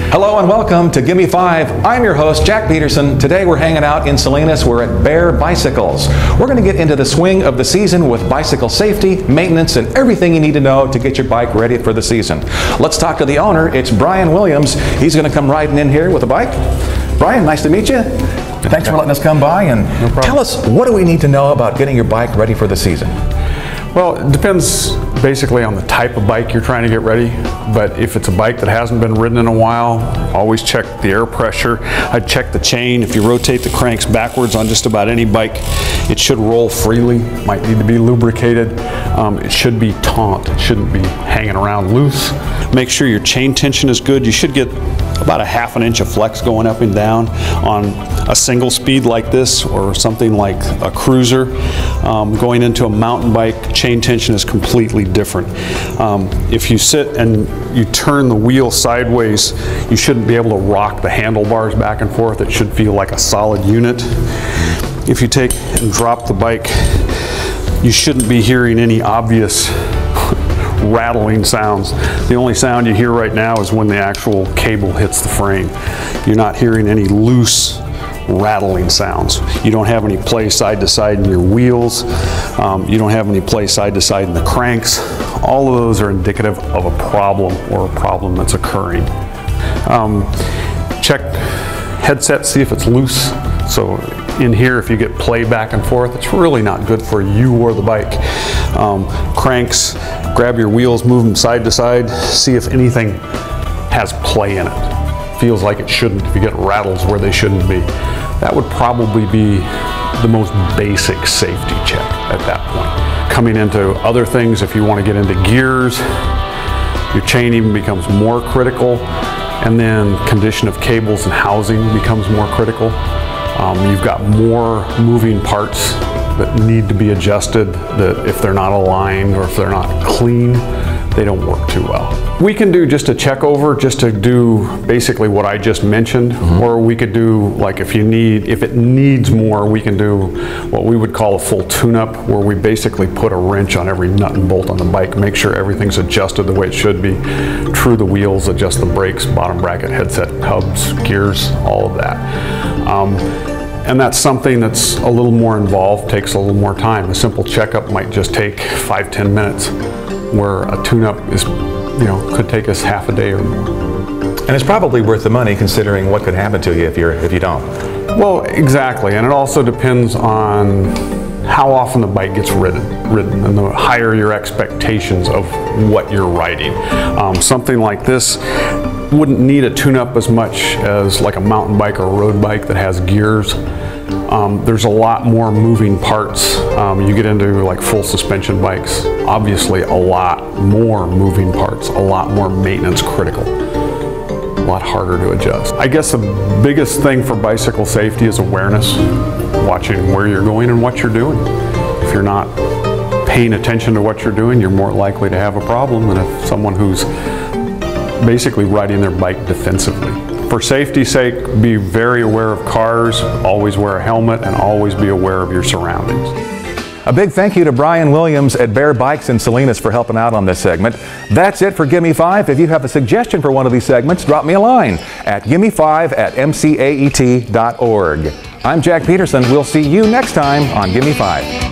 Hello and welcome to Gimme5. I'm your host, Jack Peterson. Today we're hanging out in Salinas. We're at Bear Bicycles. We're going to get into the swing of the season with bicycle safety, maintenance, and everything you need to know to get your bike ready for the season. Let's talk to the owner. It's Brian Williams. He's going to come riding in here with a bike. Brian, nice to meet you. Thanks for letting us come by and tell us, what do we need to know about getting your bike ready for the season? Well, it depends basically on the type of bike you're trying to get ready, but if it's a bike that hasn't been ridden in a while, always check the air pressure. I'd check the chain. If you rotate the cranks backwards on just about any bike, it should roll freely. Might need to be lubricated. It should be taut. It shouldn't be hanging around loose. Make sure your chain tension is good. You should get about 1/2 inch of flex going up and down on a single speed like this or something like a cruiser. Going into a mountain bike, chain tension is completely different. If you sit and you turn the wheel sideways, you shouldn't be able to rock the handlebars back and forth. It should feel like a solid unit. If you take and drop the bike, you shouldn't be hearing any obvious rattling sounds. The only sound you hear right now is when the actual cable hits the frame. You're not hearing any loose rattling sounds. You don't have any play side to side in your wheels. You don't have any play side to side in the cranks. All of those are indicative of a problem or a problem that's occurring. Check headset, see if it's loose. So in here, if you get play back and forth, it's really not good for you or the bike. Cranks, grab your wheels, move them side to side, see if anything has play in it. Feels like it shouldn't, if you get rattles where they shouldn't be. That would probably be the most basic safety check at that point. Coming into other things, if you want to get into gears, your chain even becomes more critical, and then condition of cables and housing becomes more critical. You've got more moving parts that need to be adjusted, that if they're not aligned or if they're not clean, they don't work too well. We can do just a check over, just to do basically what I just mentioned, or we could do, like, if it needs more, we can do what we would call a full tune-up, where we basically put a wrench on every nut and bolt on the bike, make sure everything's adjusted the way it should be, true the wheels, adjust the brakes, bottom bracket, headset, hubs, gears, all of that. And that's something that's a little more involved, takes a little more time. A simple checkup might just take 5–10 minutes, where a tune-up is, could take us half a day or more. And it's probably worth the money, considering what could happen to you if you don't. Well, exactly, and it also depends on how often the bike gets ridden, and the higher your expectations of what you're riding. Something like this wouldn't need a tune-up as much as like a mountain bike or a road bike that has gears. There's a lot more moving parts. You get into like full suspension bikes, obviously a lot more moving parts, a lot more maintenance critical, a lot harder to adjust. I guess the biggest thing for bicycle safety is awareness, watching where you're going and what you're doing. If you're not paying attention to what you're doing, you're more likely to have a problem than if someone who's basically riding their bike defensively. For safety's sake, be very aware of cars, always wear a helmet, and always be aware of your surroundings. A big thank you to Brian Williams at Bear Bikes in Salinas for helping out on this segment. That's it for Gimme5. If you have a suggestion for one of these segments, drop me a line at gimme5@mcaet.org. I'm Jack Peterson. We'll see you next time on Gimme5.